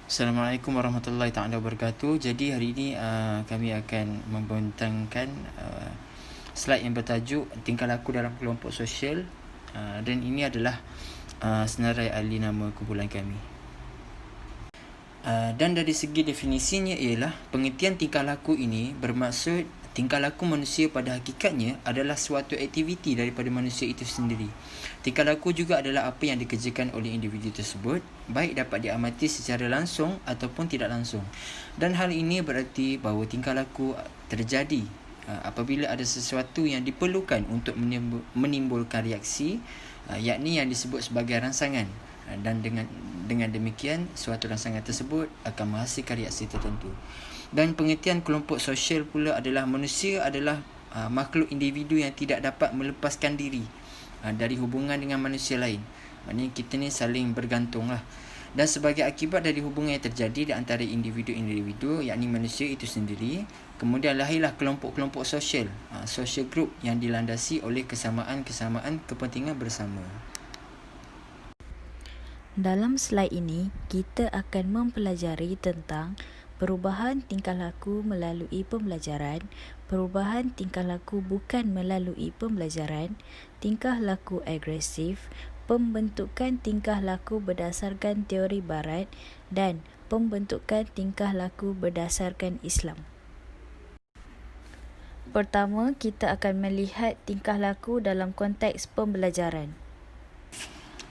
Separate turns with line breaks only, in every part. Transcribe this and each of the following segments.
Assalamualaikum warahmatullahi taala wabarakatuh. Jadi hari ini kami akan membentangkan slide yang bertajuk tingkah laku dalam kelompok sosial, dan ini adalah senarai ahli nama kumpulan kami. Dan dari segi definisinya ialah pengertian tingkah laku ini bermaksud tingkah laku manusia pada hakikatnya adalah suatu aktiviti daripada manusia itu sendiri. Tingkah laku juga adalah apa yang dikerjakan oleh individu tersebut, baik dapat diamati secara langsung ataupun tidak langsung. Dan hal ini berarti bahawa tingkah laku terjadi apabila ada sesuatu yang diperlukan untuk menimbulkan reaksi, yakni yang disebut sebagai rangsangan. Dan dengan demikian suatu rangsangan tersebut akan menghasilkan reaksi tertentu. Dan pengertian kelompok sosial pula adalah manusia adalah makhluk individu yang tidak dapat melepaskan diri dari hubungan dengan manusia lain. Maknanya kita ni saling bergantung lah. Dan sebagai akibat dari hubungan yang terjadi di antara individu-individu, yakni manusia itu sendiri, kemudian lahirlah kelompok-kelompok sosial, social group yang dilandasi oleh kesamaan-kesamaan kepentingan bersama.
Dalam slide ini, kita akan mempelajari tentang perubahan tingkah laku melalui pembelajaran, perubahan tingkah laku bukan melalui pembelajaran, tingkah laku agresif, pembentukan tingkah laku berdasarkan teori barat, dan pembentukan tingkah laku berdasarkan Islam. Pertama, kita akan melihat tingkah laku dalam konteks pembelajaran.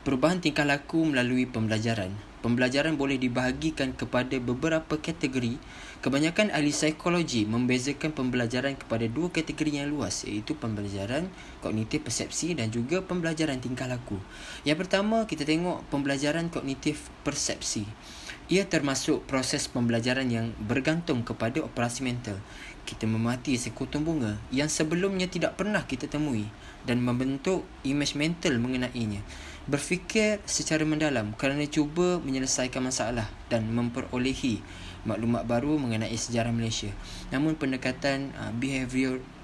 Perubahan tingkah laku melalui pembelajaran. Pembelajaran boleh dibahagikan kepada beberapa kategori. Kebanyakan ahli psikologi membezakan pembelajaran kepada dua kategori yang luas, iaitu pembelajaran kognitif persepsi dan juga pembelajaran tingkah laku. Yang pertama, kita tengok pembelajaran kognitif persepsi. Ia termasuk proses pembelajaran yang bergantung kepada operasi mental. Kita memati sekutum bunga yang sebelumnya tidak pernah kita temui dan membentuk imej mental mengenainya. Berfikir secara mendalam kerana cuba menyelesaikan masalah dan memperolehi maklumat baru mengenai sejarah Malaysia. Namun pendekatan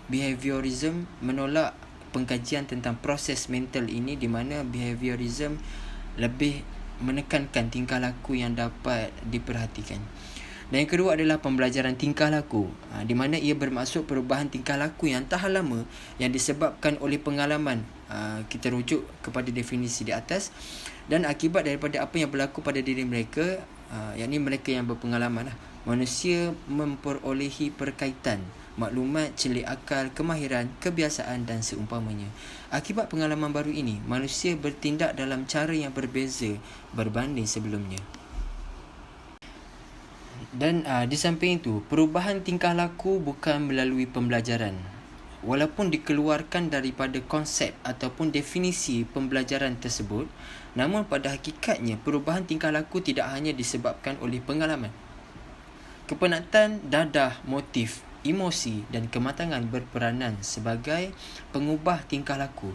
behaviorism menolak pengkajian tentang proses mental ini, di mana behaviorism lebih menekankan tingkah laku yang dapat diperhatikan. Dan yang kedua adalah pembelajaran tingkah laku, di mana ia bermaksud perubahan tingkah laku yang tahan lama yang disebabkan oleh pengalaman. Kita rujuk kepada definisi di atas, dan akibat daripada apa yang berlaku pada diri mereka, yakni mereka yang berpengalaman. Manusia memperolehi perkaitan, maklumat, celik akal, kemahiran, kebiasaan dan seumpamanya. Akibat pengalaman baru ini, manusia bertindak dalam cara yang berbeza berbanding sebelumnya. Dan di samping itu, perubahan tingkah laku bukan melalui pembelajaran. Walaupun dikeluarkan daripada konsep ataupun definisi pembelajaran tersebut, namun pada hakikatnya perubahan tingkah laku tidak hanya disebabkan oleh pengalaman. Kepenatan, dadah, motif, emosi dan kematangan berperanan sebagai pengubah tingkah laku.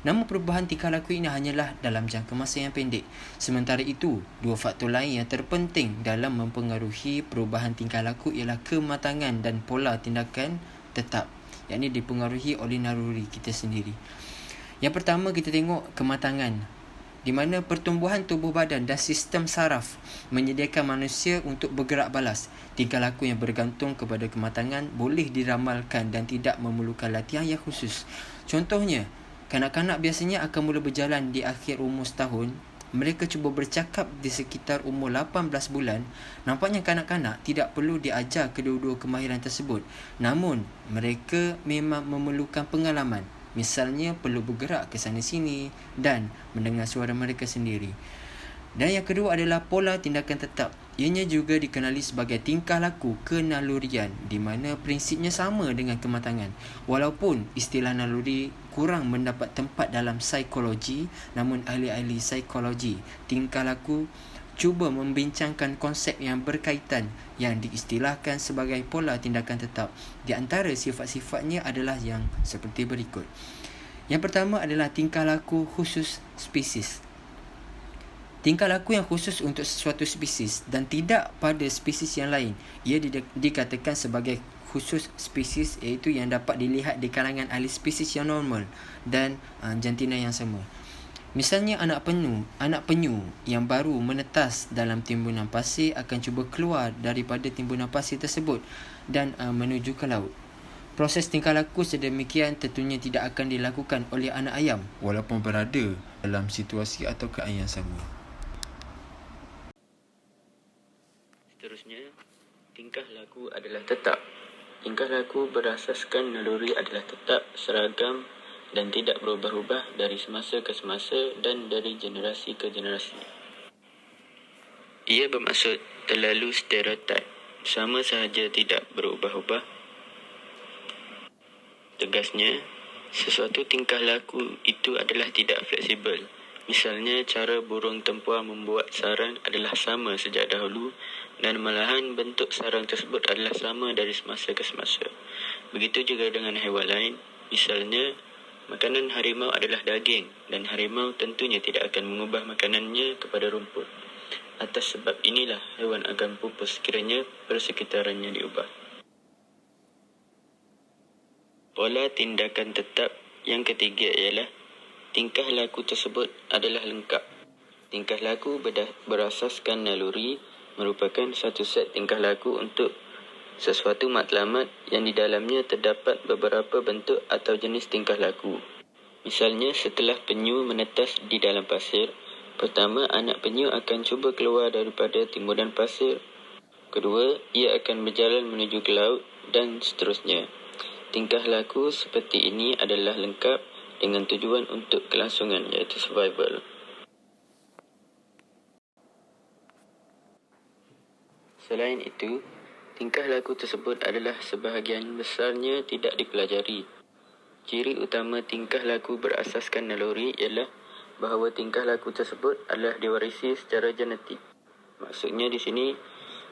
Namun perubahan tingkah laku ini hanyalah dalam jangka masa yang pendek. Sementara itu, dua faktor lain yang terpenting dalam mempengaruhi perubahan tingkah laku ialah kematangan dan pola tindakan tetap, yakni dipengaruhi oleh naluri kita sendiri. Yang pertama, kita tengok kematangan, di mana pertumbuhan tubuh badan dan sistem saraf menyediakan manusia untuk bergerak balas. Tingkah laku yang bergantung kepada kematangan boleh diramalkan dan tidak memerlukan latihan yang khusus. Contohnya, kanak-kanak biasanya akan mula berjalan di akhir umur setahun. Mereka cuba bercakap di sekitar umur 18 bulan. Nampaknya kanak-kanak tidak perlu diajar kedua-dua kemahiran tersebut. Namun, mereka memang memerlukan pengalaman. Misalnya perlu bergerak ke sana sini dan mendengar suara mereka sendiri. Dan yang kedua adalah pola tindakan tetap. Ianya juga dikenali sebagai tingkah laku kenalurian, di mana prinsipnya sama dengan kematangan. Walaupun istilah naluri kurang mendapat tempat dalam psikologi, namun ahli-ahli psikologi tingkah laku cuba membincangkan konsep yang berkaitan yang diistilahkan sebagai pola tindakan tetap. Di antara sifat-sifatnya adalah yang seperti berikut. Yang pertama adalah tingkah laku khusus spesies. Tingkah laku yang khusus untuk sesuatu spesies dan tidak pada spesies yang lain, ia dikatakan sebagai khusus spesies, iaitu yang dapat dilihat di kalangan ahli spesies yang normal dan jantina yang sama. Misalnya anak penyu yang baru menetas dalam timbunan pasir akan cuba keluar daripada timbunan pasir tersebut dan menuju ke laut. Proses tingkah laku sedemikian tentunya tidak akan dilakukan oleh anak ayam walaupun berada dalam situasi atau keadaan yang sama. Seterusnya, tingkah laku adalah tetap. Tingkah laku berasaskan naluri adalah tetap, seragam dan tidak berubah-ubah dari semasa ke semasa dan dari generasi ke generasi. Ia bermaksud terlalu stereotip, sama sahaja tidak berubah-ubah. Tegasnya, sesuatu tingkah laku itu adalah tidak fleksibel. Misalnya, cara burung tempua membuat sarang adalah sama sejak dahulu dan malahan bentuk sarang tersebut adalah sama dari semasa ke semasa. Begitu juga dengan haiwan lain. Misalnya, makanan harimau adalah daging dan harimau tentunya tidak akan mengubah makanannya kepada rumput. Atas sebab inilah haiwan akan pupus sekiranya persekitarannya diubah. Pola tindakan tetap yang ketiga ialah tingkah laku tersebut adalah lengkap. Tingkah laku berasaskan naluri merupakan satu set tingkah laku untuk sesuatu matlamat yang di dalamnya terdapat beberapa bentuk atau jenis tingkah laku. Misalnya, setelah penyu menetas di dalam pasir, pertama anak penyu akan cuba keluar daripada timbunan pasir. Kedua, ia akan berjalan menuju ke laut dan seterusnya. Tingkah laku seperti ini adalah lengkap dengan tujuan untuk kelangsungan iaitu survival. Selain itu, tingkah laku tersebut adalah sebahagian besarnya tidak dipelajari. Ciri utama tingkah laku berasaskan naluri ialah bahawa tingkah laku tersebut adalah diwarisi secara genetik. Maksudnya di sini,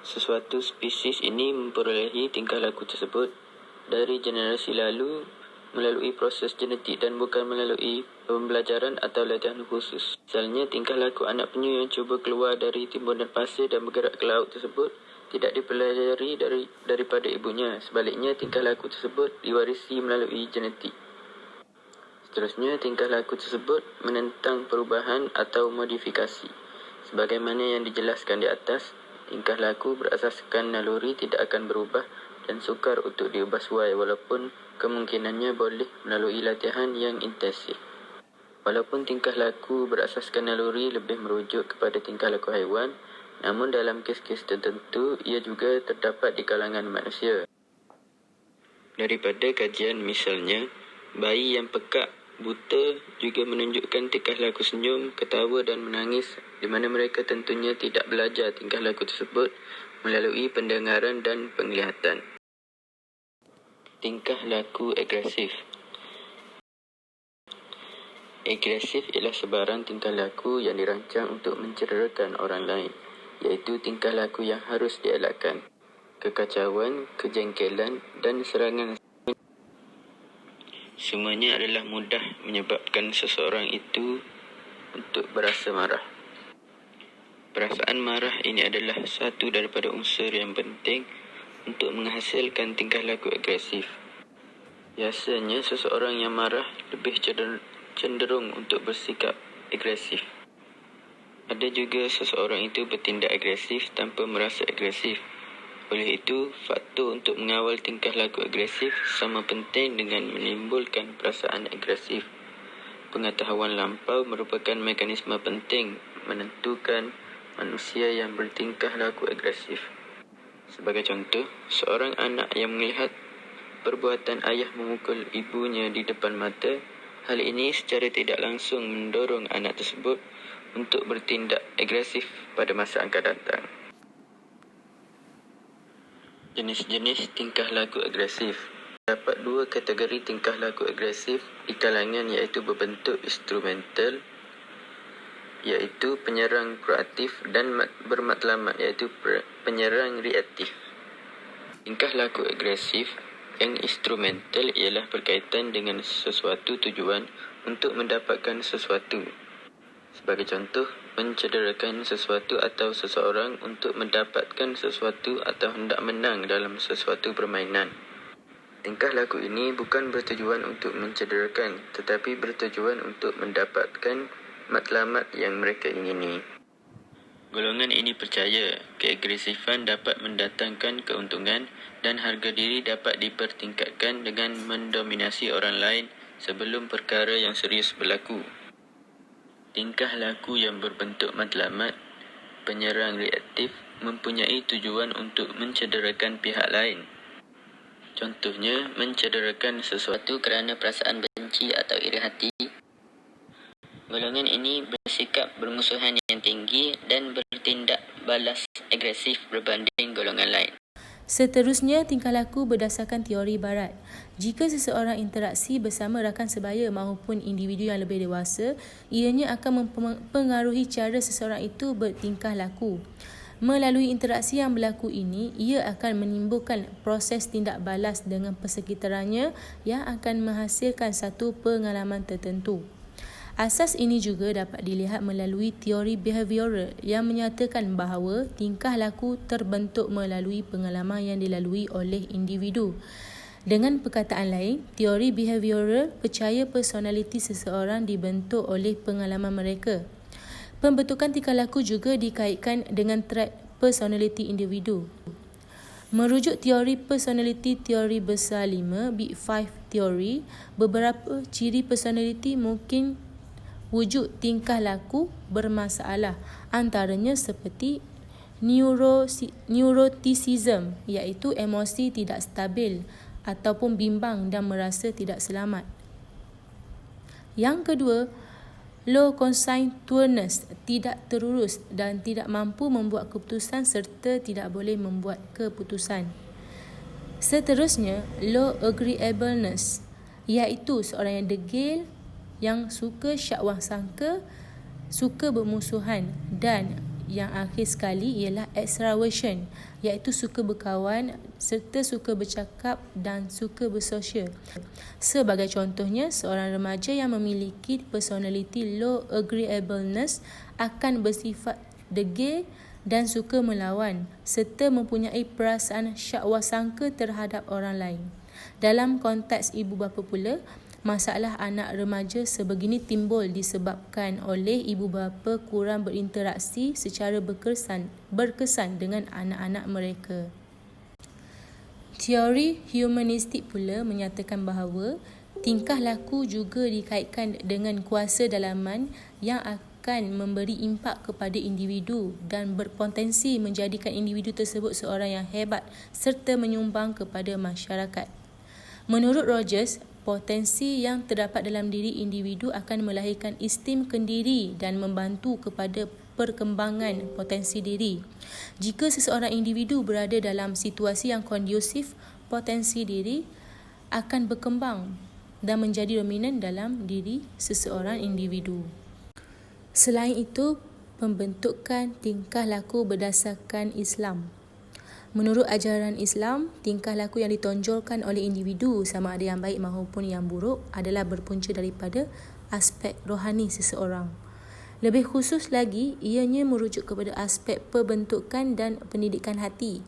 sesuatu spesies ini memperolehi tingkah laku tersebut dari generasi lalu melalui proses genetik dan bukan melalui pembelajaran atau latihan khusus. Misalnya, tingkah laku anak penyu yang cuba keluar dari timbunan pasir dan bergerak ke laut tersebut tidak dipelajari daripada ibunya. Sebaliknya, tingkah laku tersebut diwarisi melalui genetik. Seterusnya, tingkah laku tersebut menentang perubahan atau modifikasi. Sebagaimana yang dijelaskan di atas, tingkah laku berasaskan naluri tidak akan berubah dan sukar untuk diubah suai walaupun kemungkinannya boleh melalui latihan yang intensif. Walaupun tingkah laku berasaskan naluri lebih merujuk kepada tingkah laku haiwan, namun dalam kes-kes tertentu ia juga terdapat di kalangan manusia. Daripada kajian misalnya, bayi yang pekak, buta juga menunjukkan tingkah laku senyum, ketawa dan menangis di mana mereka tentunya tidak belajar tingkah laku tersebut melalui pendengaran dan penglihatan. Tingkah laku agresif. Agresif ialah sebarang tingkah laku yang dirancang untuk mencederakan orang lain, iaitu tingkah laku yang harus dielakkan. Kekacauan, kejengkelan dan serangan semuanya adalah mudah menyebabkan seseorang itu untuk berasa marah. Perasaan marah ini adalah satu daripada unsur yang penting untuk menghasilkan tingkah laku agresif. Biasanya seseorang yang marah lebih cenderung untuk bersikap agresif. Ada juga seseorang itu bertindak agresif tanpa merasa agresif. Oleh itu, faktor untuk mengawal tingkah laku agresif sama penting dengan menimbulkan perasaan agresif. Pengetahuan lampau merupakan mekanisme penting menentukan manusia yang bertingkah laku agresif. Sebagai contoh, seorang anak yang melihat perbuatan ayah memukul ibunya di depan mata, hal ini secara tidak langsung mendorong anak tersebut untuk bertindak agresif pada masa akan datang. Jenis-jenis tingkah laku agresif. Terdapat dua kategori tingkah laku agresif di kalangan iaitu berbentuk instrumental iaitu penyerang proaktif dan bermatlamat iaitu penyerang reaktif. Tingkah laku agresif yang instrumental ialah berkaitan dengan sesuatu tujuan untuk mendapatkan sesuatu. Sebagai contoh, mencederakan sesuatu atau seseorang untuk mendapatkan sesuatu atau hendak menang dalam sesuatu permainan. Tingkah laku ini bukan bertujuan untuk mencederakan, tetapi bertujuan untuk mendapatkan
matlamat yang mereka ingini. Golongan ini percaya keagresifan dapat mendatangkan keuntungan dan harga diri dapat dipertingkatkan dengan mendominasi orang lain sebelum perkara yang serius berlaku. Tingkah laku yang berbentuk matlamat, penyerang reaktif, mempunyai tujuan untuk mencederakan pihak lain. Contohnya, mencederakan sesuatu kerana perasaan benci atau iri hati. Golongan ini bersikap bermusuhan yang tinggi dan bertindak balas agresif berbanding golongan lain.
Seterusnya, tingkah laku berdasarkan teori barat. Jika seseorang interaksi bersama rakan sebaya maupun individu yang lebih dewasa, ianya akan mempengaruhi cara seseorang itu bertingkah laku. Melalui interaksi yang berlaku ini, ia akan menimbulkan proses tindak balas dengan persekitarannya yang akan menghasilkan satu pengalaman tertentu. Asas ini juga dapat dilihat melalui teori behavioral yang menyatakan bahawa tingkah laku terbentuk melalui pengalaman yang dilalui oleh individu. Dengan perkataan lain, teori behavioral percaya personaliti seseorang dibentuk oleh pengalaman mereka. Pembentukan tingkah laku juga dikaitkan dengan trait personaliti individu. Merujuk teori personaliti teori besar 5, Big Five Theory, beberapa ciri personaliti mungkin wujud tingkah laku bermasalah, antaranya seperti neuroticism, iaitu emosi tidak stabil ataupun bimbang dan merasa tidak selamat. Yang kedua, low conscientiousness, tidak terurus dan tidak mampu membuat keputusan serta tidak boleh membuat keputusan. Seterusnya, low agreeableness, iaitu seorang yang degil, yang suka syak sangka, suka bermusuhan, dan yang akhir sekali ialah extraversion, iaitu suka berkawan serta suka bercakap dan suka bersosial. Sebagai contohnya, seorang remaja yang memiliki personaliti low agreeableness akan bersifat degil dan suka melawan serta mempunyai perasaan syak sangka terhadap orang lain. Dalam konteks ibu bapa pula, masalah anak remaja sebegini timbul disebabkan oleh ibu bapa kurang berinteraksi secara berkesan dengan anak-anak mereka. Teori humanistik pula menyatakan bahawa tingkah laku juga dikaitkan dengan kuasa dalaman yang akan memberi impak kepada individu dan berpotensi menjadikan individu tersebut seorang yang hebat serta menyumbang kepada masyarakat. Menurut Rogers, potensi yang terdapat dalam diri individu akan melahirkan esteem diri dan membantu kepada perkembangan potensi diri. Jika seseorang individu berada dalam situasi yang kondusif, potensi diri akan berkembang dan menjadi dominan dalam diri seseorang individu. Selain itu, pembentukan tingkah laku berdasarkan Islam. Menurut ajaran Islam, tingkah laku yang ditonjolkan oleh individu sama ada yang baik maupun yang buruk adalah berpunca daripada aspek rohani seseorang. Lebih khusus lagi, ianya merujuk kepada aspek pembentukan dan pendidikan hati.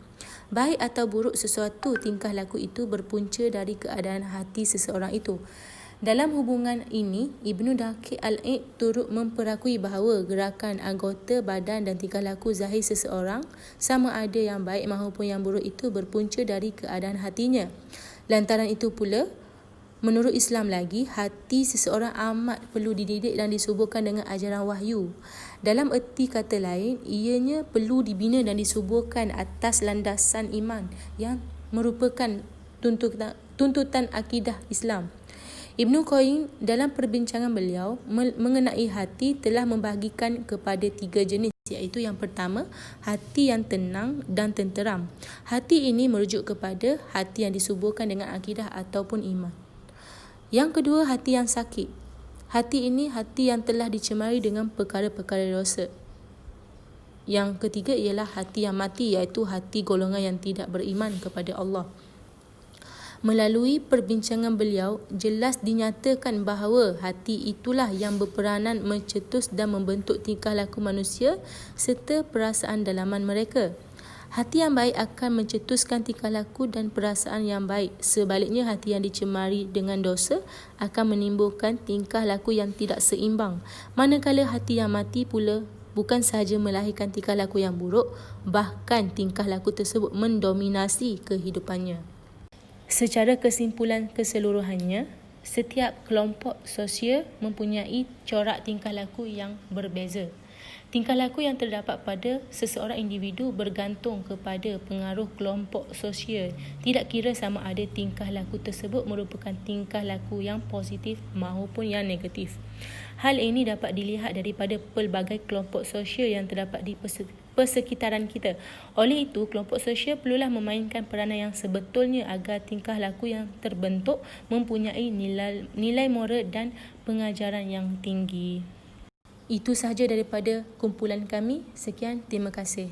Baik atau buruk sesuatu tingkah laku itu berpunca dari keadaan hati seseorang itu. Dalam hubungan ini, Ibnu Daqiq Al-Aid turut memperakui bahawa gerakan anggota badan dan tingkah laku zahir seseorang sama ada yang baik maupun yang buruk itu berpunca dari keadaan hatinya. Lantaran itu pula, menurut Islam lagi, hati seseorang amat perlu dididik dan disuburkan dengan ajaran wahyu. Dalam erti kata lain, ianya perlu dibina dan disuburkan atas landasan iman yang merupakan tuntutan akidah Islam. Ibnu Qayyim dalam perbincangan beliau mengenai hati telah membahagikan kepada 3 jenis, iaitu yang pertama, hati yang tenang dan tenteram. Hati ini merujuk kepada hati yang disuburkan dengan akidah ataupun iman. Yang kedua, hati yang sakit. Hati ini hati yang telah dicemari dengan perkara-perkara dosa. Yang ketiga ialah hati yang mati, iaitu hati golongan yang tidak beriman kepada Allah. Melalui perbincangan beliau, jelas dinyatakan bahawa hati itulah yang berperanan mencetus dan membentuk tingkah laku manusia serta perasaan dalaman mereka. Hati yang baik akan mencetuskan tingkah laku dan perasaan yang baik. Sebaliknya, hati yang dicemari dengan dosa akan menimbulkan tingkah laku yang tidak seimbang. Manakala hati yang mati pula bukan sahaja melahirkan tingkah laku yang buruk, bahkan tingkah laku tersebut mendominasi kehidupannya. Secara kesimpulan keseluruhannya, setiap kelompok sosial mempunyai corak tingkah laku yang berbeza. Tingkah laku yang terdapat pada seseorang individu bergantung kepada pengaruh kelompok sosial. Tidak kira sama ada tingkah laku tersebut merupakan tingkah laku yang positif maupun yang negatif. Hal ini dapat dilihat daripada pelbagai kelompok sosial yang terdapat di persekitaran kita. Oleh itu, kelompok sosial perlulah memainkan peranan yang sebetulnya agar tingkah laku yang terbentuk mempunyai nilai moral dan pengajaran yang tinggi. Itu sahaja daripada kumpulan kami. Sekian, terima kasih.